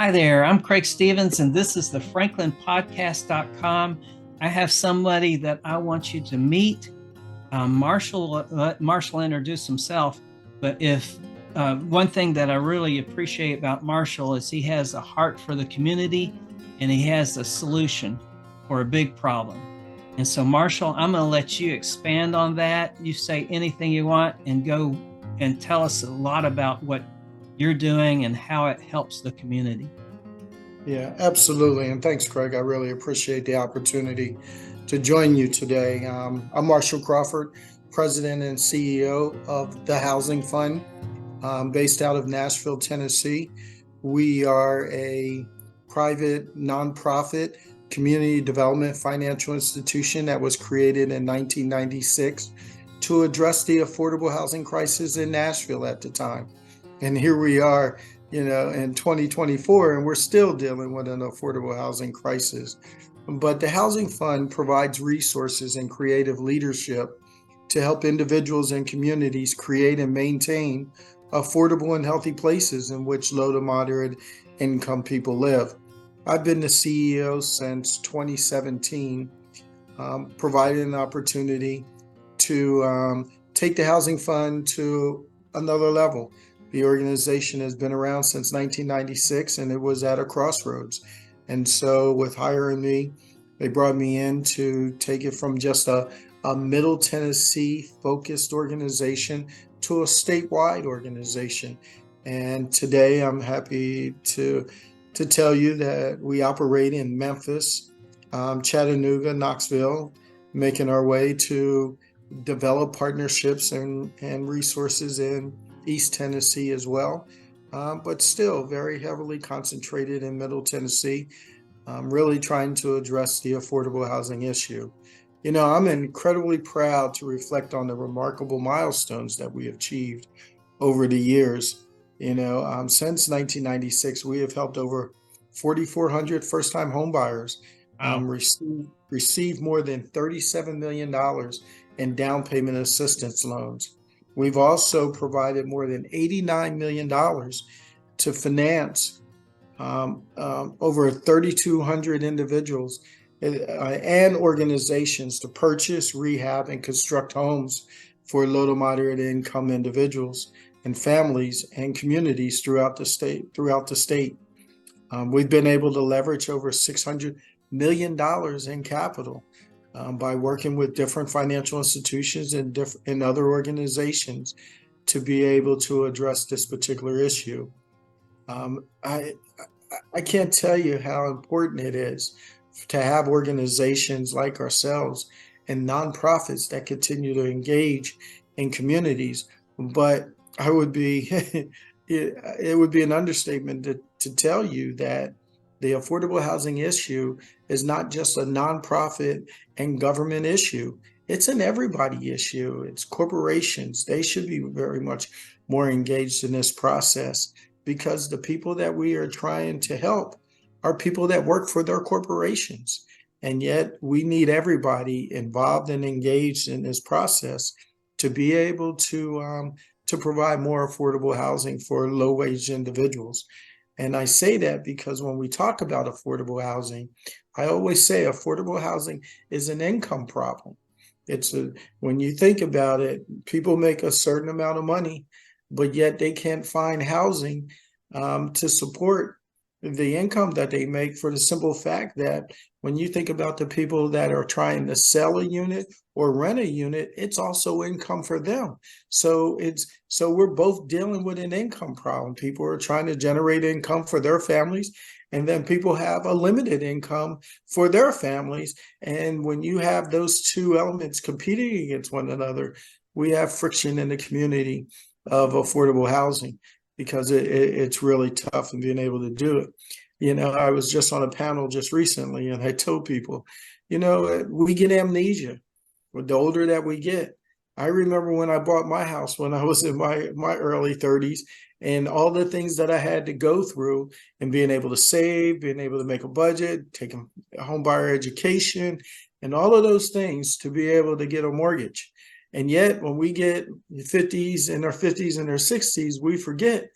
Hi there, I'm Craig.Stevens, and this is the FranklinPodcast.com. I have somebody that I want you to meet. Marshall, let Marshall introduce himself. But if one thing that I really appreciate about Marshall is he has a heart for the community and he has a solution for a big problem. And so, Marshall, I'm going to let you expand on that. You say anything you want and go and tell us a lot about what you're doing and how it helps the community. Yeah, absolutely. And thanks, Craig. I really appreciate the opportunity to join you today. I'm Marshall Crawford, President and CEO of the Housing Fund, based out of Nashville, Tennessee. We are a private nonprofit community development financial institution that was created in 1996 to address the affordable housing crisis in Nashville at the time. And here we are, in 2024, and we're still dealing with an affordable housing crisis. But the Housing Fund provides resources and creative leadership to help individuals and communities create and maintain affordable and healthy places in which low to moderate income people live. I've been the CEO since 2017, providing an opportunity to take the Housing Fund to another level. The organization has been around since 1996, and it was at a crossroads. And so with hiring me, they brought me in to take it from just a Middle Tennessee focused organization to a statewide organization. And today I'm happy to tell you that we operate in Memphis, Chattanooga, Knoxville, making our way to develop partnerships and resources in East Tennessee as well, but still very heavily concentrated in Middle Tennessee, really trying to address the affordable housing issue. I'm incredibly proud to reflect on the remarkable milestones that we have achieved over the years. Since 1996, we have helped over 4,400 first-time homebuyers receive more than $37 million in down payment assistance loans. We've also provided more than $89 million to finance over 3,200 individuals and organizations to purchase, rehab, and construct homes for low to moderate income individuals and families and communities throughout the state. We've been able to leverage over $600 million in capital by working with different financial institutions and other organizations to be able to address this particular issue. I can't tell you how important it is to have organizations like ourselves and nonprofits that continue to engage in communities. But it would be an understatement to tell you that the affordable housing issue is not just a nonprofit and government issue. It's an everybody issue. It's corporations. They should be very much more engaged in this process, because the people that we are trying to help are people that work for their corporations. And yet we need everybody involved and engaged in this process to be able to provide more affordable housing for low-wage individuals. And I say that because when we talk about affordable housing, I always say affordable housing is an income problem. When you think about it, people make a certain amount of money, but yet they can't find housing to support the income that they make, for the simple fact that when you think about the people that are trying to sell a unit or rent a unit, it's also income for them. So we're both dealing with an income problem. People are trying to generate income for their families, and then people have a limited income for their families. And when you have those two elements competing against one another, we have friction in the community of affordable housing, because it's really tough in being able to do it. I was just on a panel just recently, and I told people, we get amnesia with the older that we get. I remember when I bought my house when I was in my early 30s, and all the things that I had to go through, and being able to save, being able to make a budget, take a home buyer education, and all of those things to be able to get a mortgage. And yet when we get 50s and our 60s, we forget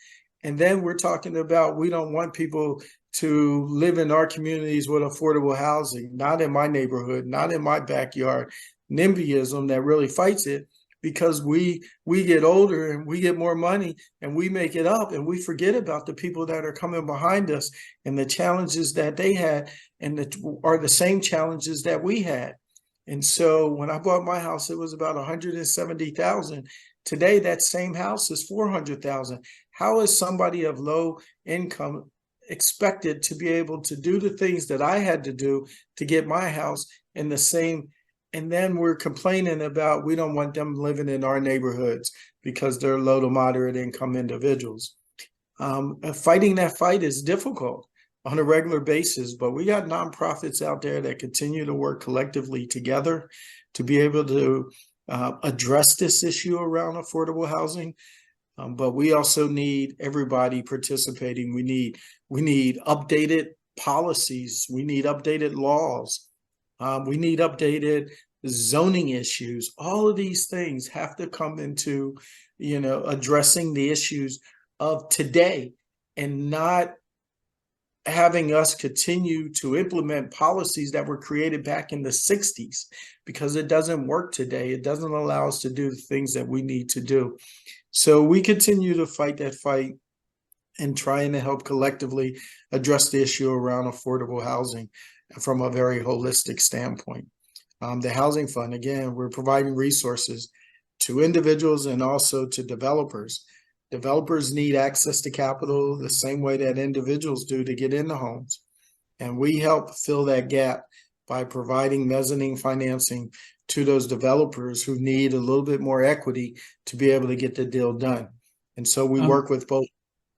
And then we're talking about we don't want people to live in our communities with affordable housing, not in my neighborhood, not in my backyard. NIMBYism that really fights it, because we get older and we get more money and we make it up and we forget about the people that are coming behind us and the challenges that they had and are the same challenges that we had. And so when I bought my house, it was about 170,000. Today, that same house is 400,000. How is somebody of low income expected to be able to do the things that I had to do to get my house in the same? And then we're complaining about we don't want them living in our neighborhoods because they're low to moderate income individuals. Fighting that fight is difficult on a regular basis, but we got nonprofits out there that continue to work collectively together to be able to address this issue around affordable housing. But we also need everybody participating. We need updated policies. We need updated laws. We need updated zoning issues. All of these things have to come into, addressing the issues of today and not having us continue to implement policies that were created back in the 60s, because it doesn't work today. It doesn't allow us to do the things that we need to do. So we continue to fight that fight and trying to help collectively address the issue around affordable housing from a very holistic standpoint. The Housing Fund, again, we're providing resources to individuals and also to developers. Developers need access to capital the same way that individuals do to get into homes. And we help fill that gap by providing mezzanine financing to those developers who need a little bit more equity to be able to get the deal done. And so we work with both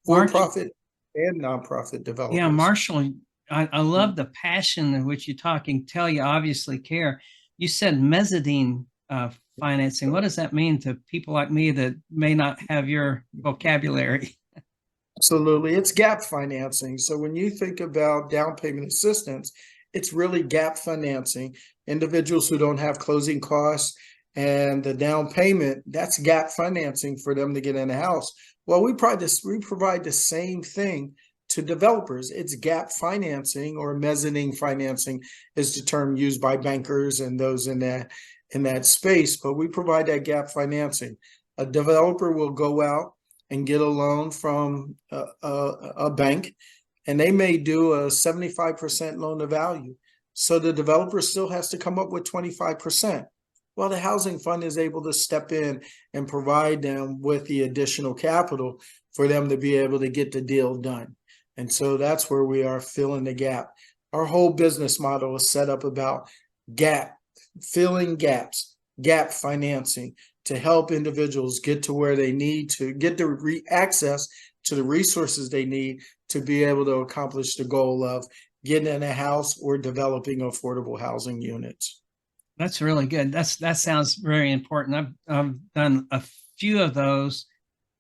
for-profit and nonprofit developers. Yeah, Marshall, I love the passion in which you talk and tell you obviously care. You said mezzanine financing. What does that mean to people like me that may not have your vocabulary? Absolutely. It's gap financing. So when you think about down payment assistance, it's really gap financing. Individuals who don't have closing costs and the down payment, that's gap financing for them to get in a house. Well, we provide the same thing to developers. It's gap financing, or mezzanine financing is the term used by bankers and those in that space, but we provide that gap financing. A developer will go out and get a loan from a bank, and they may do a 75% loan to value. So the developer still has to come up with 25%. Well, the Housing Fund is able to step in and provide them with the additional capital for them to be able to get the deal done. And so that's where we are filling the gap. Our whole business model is set up about filling gaps, gap financing, to help individuals get to where they need to get the access to the resources they need to be able to accomplish the goal of getting in a house or developing affordable housing units. That's really good. That sounds very important. I've done a few of those,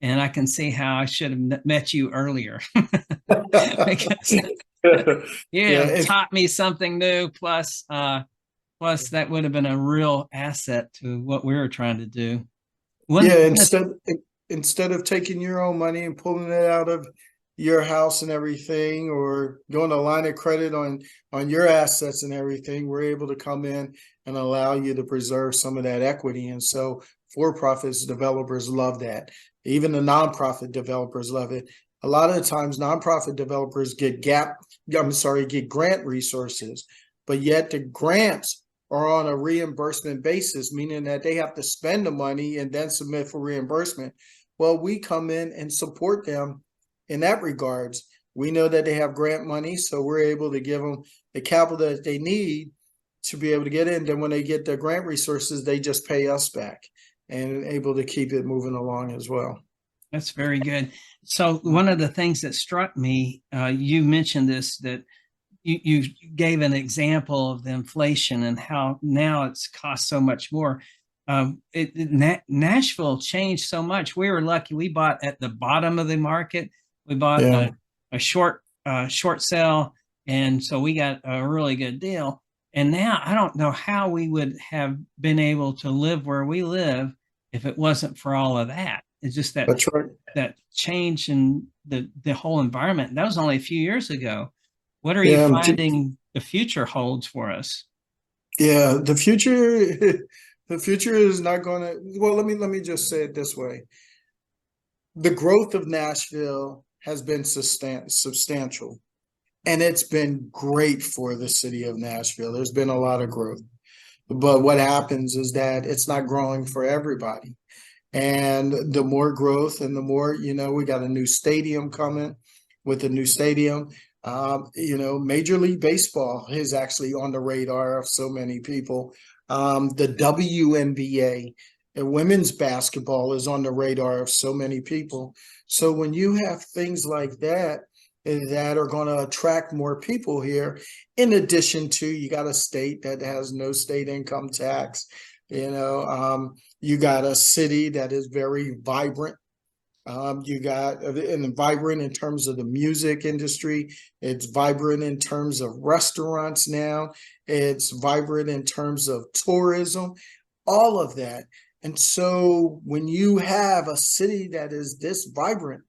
and I can see how I should have met you earlier. Because it taught me something new. Plus that would have been a real asset to what we were trying to do. Instead of taking your own money and pulling it out of your house and everything, or doing a line of credit on your assets and everything, we're able to come in and allow you to preserve some of that equity. And so for-profits developers love that. Even the nonprofit developers love it. A lot of the times nonprofit developers get grant resources, but yet the grants are on a reimbursement basis, meaning that they have to spend the money and then submit for reimbursement. Well, we come in and support them in that regards. We know that they have grant money, so we're able to give them the capital that they need to be able to get in. Then when they get their grant resources, they just pay us back and able to keep it moving along as well. That's very good. So one of the things that struck me, you mentioned this, that you gave an example of the inflation and how now it's cost so much more. Nashville changed so much. We were lucky. We bought at the bottom of the market. We bought a short sale, and so we got a really good deal. And now I don't know how we would have been able to live where we live if it wasn't for all of that. It's just that That's right. that change in the whole environment. That was only a few years ago. What are you Yeah, finding the future holds for us? yeah. The future, the future is not going to. Well, let me just say it this way: the growth of Nashville has been substantial, and it's been great for the city of Nashville. There's been a lot of growth, but what happens is that it's not growing for everybody. And the more growth and the more, we got a new stadium coming. With a new stadium, Major League Baseball is actually on the radar of so many people. The WNBA and women's basketball is on the radar of so many people. So when you have things like that that are going to attract more people here, in addition to, you got a state that has no state income tax, you got a city that is very vibrant. You got and vibrant in terms of the music industry. It's vibrant in terms of restaurants now. It's vibrant in terms of tourism, all of that. And so when you have a city that is this vibrant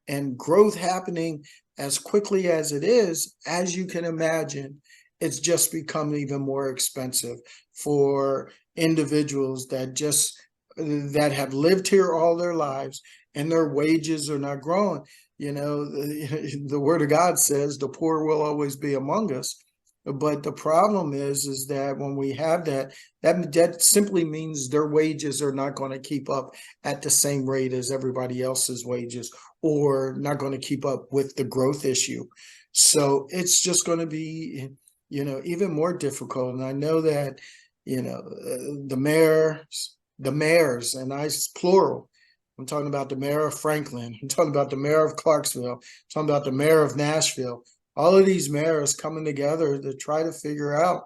and growth happening as quickly as it is, as you can imagine, it's just become even more expensive for individuals that have lived here all their lives, and their wages are not growing. The word of God says the poor will always be among us. But the problem is that when we have that simply means their wages are not going to keep up at the same rate as everybody else's wages, or not going to keep up with the growth issue. So it's just going to be, even more difficult. And I know that, the mayors, and I plural. I'm talking about the mayor of Franklin. I'm talking about the mayor of Clarksville. I'm talking about the mayor of Nashville. All of these mayors coming together to try to figure out,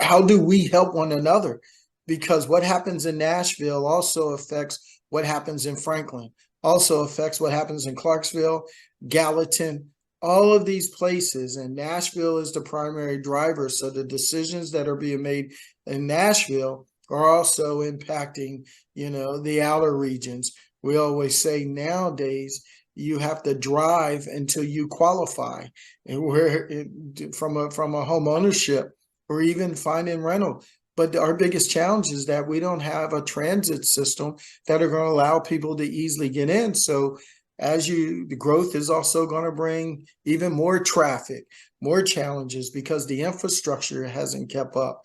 how do we help one another? Because what happens in Nashville also affects what happens in Franklin, also affects what happens in Clarksville, Gallatin, all of these places. And Nashville is the primary driver. So the decisions that are being made in Nashville are also impacting, the outer regions. We always say nowadays, you have to drive until you qualify, and from a home ownership or even finding rental. But our biggest challenge is that we don't have a transit system that are going to allow people to easily get in. So the growth is also going to bring even more traffic, more challenges, because the infrastructure hasn't kept up.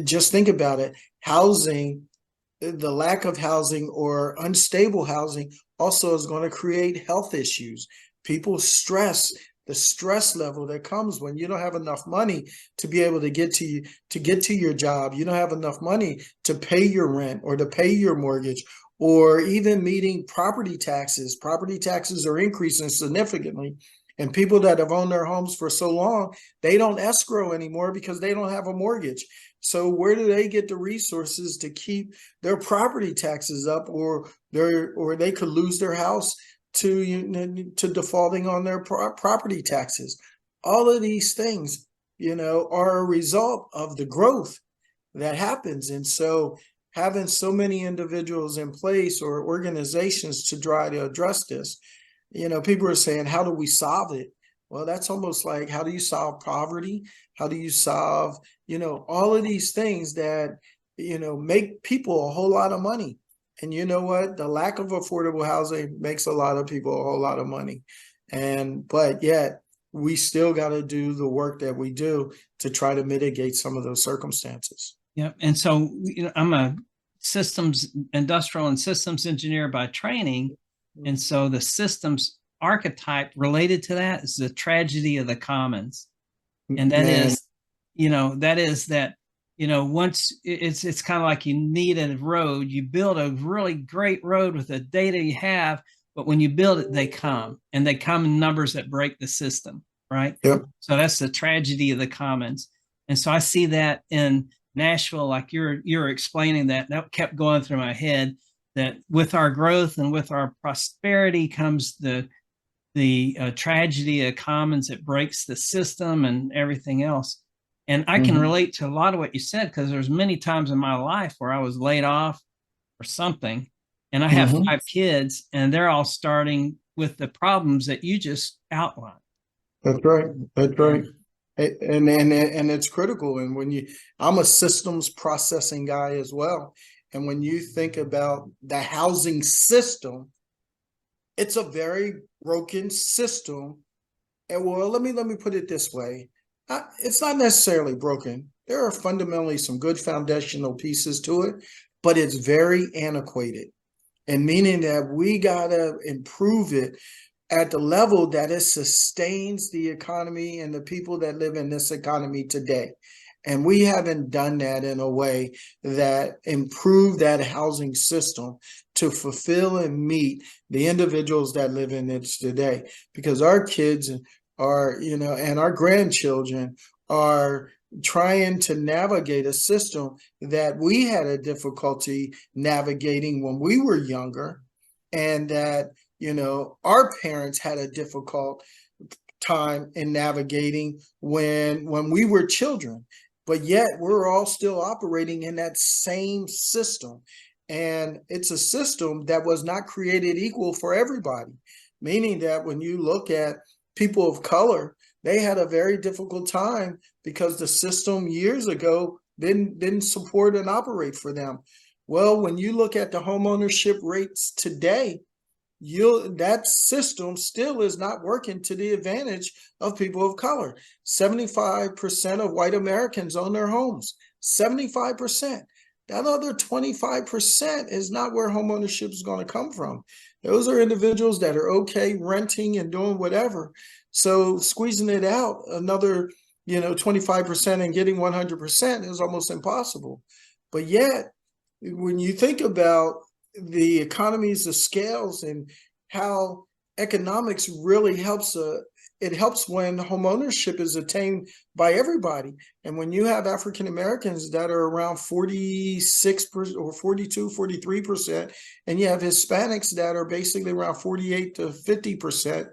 Just think about it. Housing, the lack of housing or unstable housing also is going to create health issues. People stress, the stress level that comes when you don't have enough money to be able to get to your job. You don't have enough money to pay your rent or to pay your mortgage, or even meeting property taxes. Property taxes are increasing significantly. And people that have owned their homes for so long, they don't escrow anymore because they don't have a mortgage. So where do they get the resources to keep their property taxes up, or they could lose their house to defaulting on their property taxes? All of these things, are a result of the growth that happens. And so having so many individuals in place or organizations to try to address this, people are saying, how do we solve it? Well, that's almost like, how do you solve poverty? How do you solve, all of these things that, make people a whole lot of money? And you know what? The lack of affordable housing makes a lot of people a whole lot of money. But yet we still got to do the work that we do to try to mitigate some of those circumstances. Yeah. And so, I'm a industrial and systems engineer by training. And so the systems archetype related to that is the tragedy of the commons. And that is that, once it's kind of like you need a road, you build a really great road with the data you have, but when you build it, they come in numbers that break the system, right? Yep. So that's the tragedy of the commons. And so I see that in Nashville, like you're explaining that kept going through my head, that with our growth and with our prosperity comes the tragedy of commons that breaks the system and everything else. And I can relate to a lot of what you said, because there's many times in my life where I was laid off or something. And I have Mhm. 5 kids, and they're all starting with the problems that you just outlined. That's right. That's right. And And it's critical. And I'm a systems processing guy as well. And when you think about the housing system, it's a very broken system. And well, let me put it this way. It's not necessarily broken. There are fundamentally some good foundational pieces to it, but it's very antiquated. And meaning that we gotta improve it at the level that it sustains the economy and the people that live in this economy today. And we haven't done that in a way that improve that housing system to fulfill and meet the individuals that live in it today. Because our kids are, and our grandchildren are trying to navigate a system that we had a difficulty navigating when we were younger, and that our parents had a difficult time in navigating when we were children, but yet we're all still operating in that same system. And it's a system that was not created equal for everybody, meaning that when you look at people of color, they had a very difficult time because the system years ago didn't support and operate for them. Well, when you look at the homeownership rates today, that system still is not working to the advantage of people of color. 75% of white Americans own their homes. 75%. That other 25% is not where homeownership is going to come from. Those are individuals that are okay renting and doing whatever. So squeezing it out another 25% and getting 100% is almost impossible. But yet, when you think about the economies of scales and how economics really helps, it helps when homeownership is attained by everybody. And when you have African Americans that are around 46% or 42, 43%, and you have Hispanics that are basically around 48 to 50%,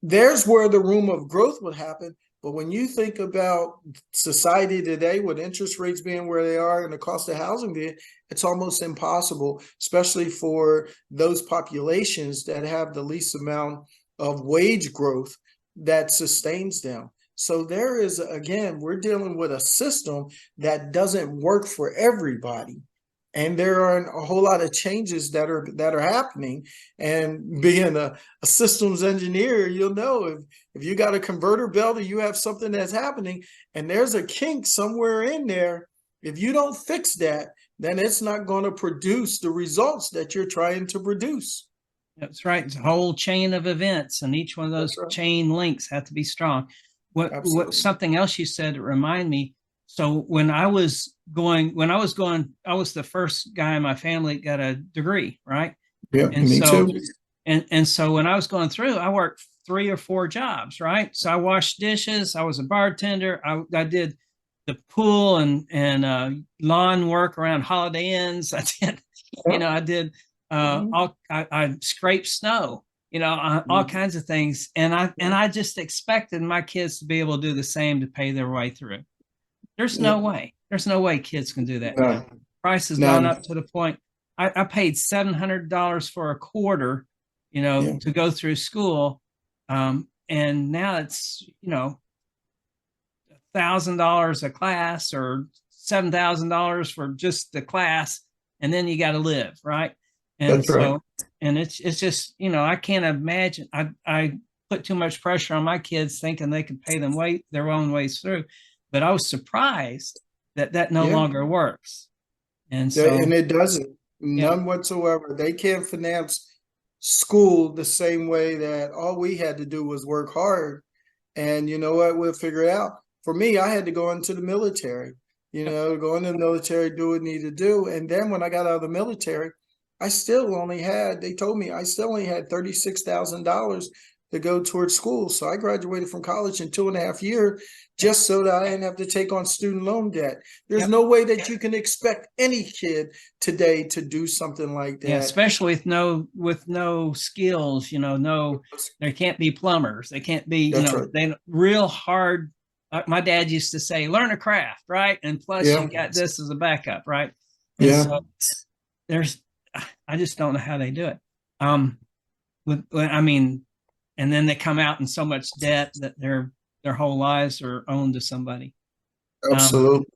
there's where the room of growth would happen. But when you think about society today, with interest rates being where they are and the cost of housing being, it's almost impossible, especially for those populations that have the least amount of wage growth that sustains them. So there is, again, we're dealing with a system that doesn't work for everybody. And there are a whole lot of changes that are happening. And being a systems engineer, you'll know if you got a converter belt or you have something that's happening and there's a kink somewhere in there, if you don't fix that, then it's not going to produce the results that you're trying to produce. that's right. It's a whole chain of events, and each one of those Right. chain links have to be strong. What Absolutely. something else you said to remind me. So when I was going, I was the first guy in my family that got a degree, right? Yeah, And me so, too. and so when I was going through, I worked 3 or 4 jobs, right? So I washed dishes, I was a bartender, I did the pool and lawn work around Holiday Inns. I did, I did I scraped snow, all kinds of things. And I just expected my kids to be able to do the same to pay their way through. There's no way. There's no way kids can do that now. Price has gone None. up to the point I paid $700 for a quarter, Yeah. to go through school. And now it's, $1,000 a class or $7,000 for just the class. And then you got to live, right? And That's right. so, and it's just, I can't imagine. I put too much pressure on my kids thinking they could pay their own ways through. But I was surprised that no Yeah. longer works. And Yeah, so, and it doesn't. yeah, None whatsoever. They can't finance school the same way that all we had to do was work hard. And you know what? We'll figure it out. For me, I had to go into the military, go into the military, do what I need to do. And then when I got out of the military, they told me I still only had $36,000 to go towards school. So I graduated from college in 2.5 years just so that I didn't have to take on student loan debt. There's no way that you can expect any kid today to do something like that. Yeah, especially with no skills, there can't be plumbers. They can't be, That's right. they real hard. My dad used to say, learn a craft, right? And plus Yeah. you got this as a backup, right? And Yeah. so I just don't know how they do it. I mean, and then they come out in so much debt that their whole lives are owned to somebody. Absolutely.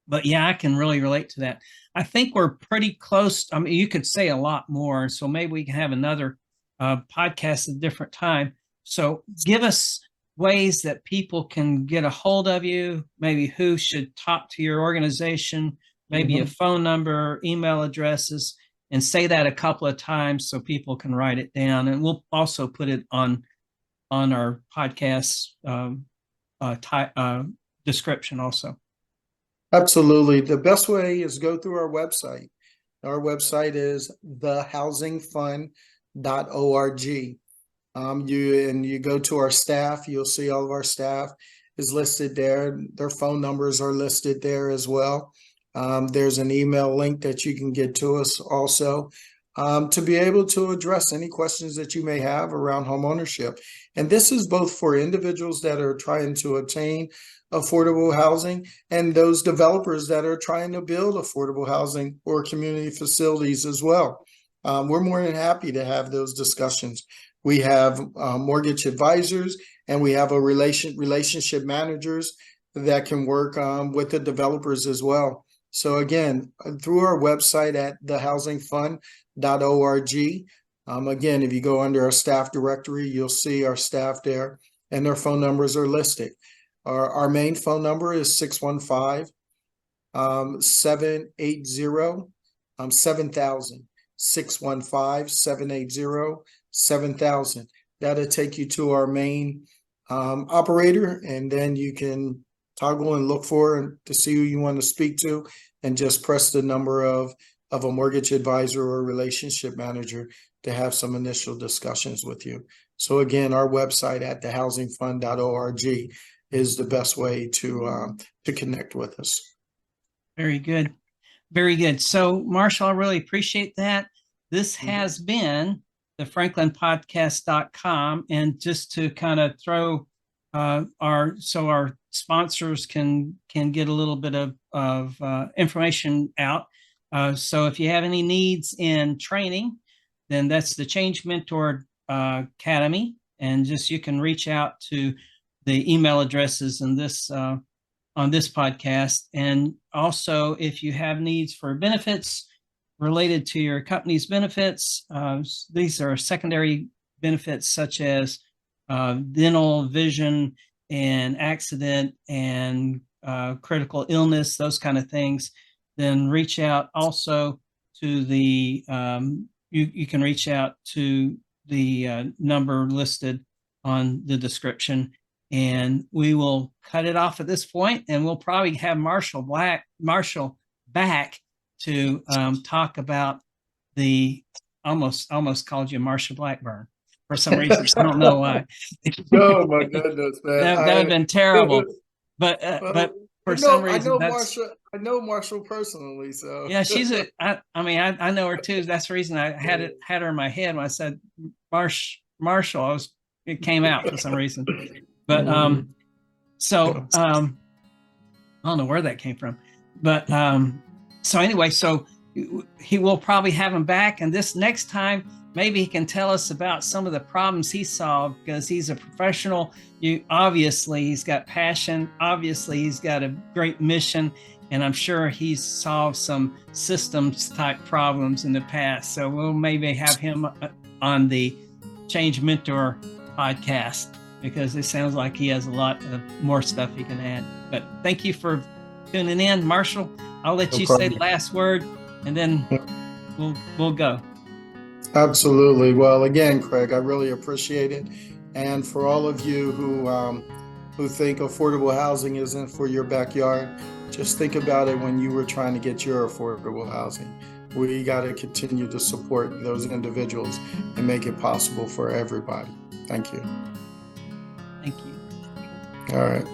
But yeah, I can really relate to that. I think we're pretty close. I mean, you could say a lot more, so maybe we can have another podcast at a different time. So give us ways that people can get a hold of you, maybe who should talk to your organization, maybe a phone number, email addresses, and say that a couple of times so people can write it down. And we'll also put it on our podcast description also. Absolutely. The best way is go through our website. Our website is thehousingfund.org. You go to our staff, you'll see all of our staff is listed there. Their phone numbers are listed there as well. There's an email link that you can get to us also to be able to address any questions that you may have around home ownership. And this is both for individuals that are trying to obtain affordable housing and those developers that are trying to build affordable housing or community facilities as well. We're more than happy to have those discussions. We have mortgage advisors and we have a relationship managers that can work with the developers as well. So again, through our website at thehousingfund.org, again, if you go under our staff directory, you'll see our staff there and their phone numbers are listed. Our main phone number is 615-780-7000. 615-780-7000. That'll take you to our main operator, and then you can toggle and look for to see who you want to speak to, and just press the number of a mortgage advisor or relationship manager to have some initial discussions with you. So again, our website at thehousingfund.org is the best way to connect with us. Very good. Very good. So Marshall, I really appreciate that. This has been the FranklinPodcast.com. And just to kind of throw our sponsors can get a little bit of information out. So if you have any needs in training, then that's the Change Mentor Academy. And just you can reach out to the email addresses in this on this podcast. And also, if you have needs for benefits related to your company's benefits, these are secondary benefits such as dental, vision, and accident, and critical illness, those kind of things, then reach out also to the, you can reach out to the number listed on the description. And we will cut it off at this point, and we'll probably have Marshall back to talk about the almost called you Marshall Blackburn for some reason. I don't know why. Oh my goodness, man! That would have been terrible. But for some reason, I know Marshall personally, so yeah, she's I mean, I know her too. That's the reason I had her in my head when I said Marshall. It came out for some reason. But I don't know where that came from. But so anyway, so he will probably have him back, and this next time maybe he can tell us about some of the problems he solved, because he's a professional. Obviously he's got passion, obviously he's got a great mission, and I'm sure he's solved some systems type problems in the past. So we'll maybe have him on the Change Mentor podcast, because it sounds like he has a lot of more stuff he can add. But thank you for tuning in, Marshall. I'll let you say the last word, and then we'll go. Absolutely. Well, again, Craig, I really appreciate it. And for all of you who think affordable housing isn't for your backyard, just think about it when you were trying to get your affordable housing. We got to continue to support those individuals and make it possible for everybody. Thank you. Thank you. All right.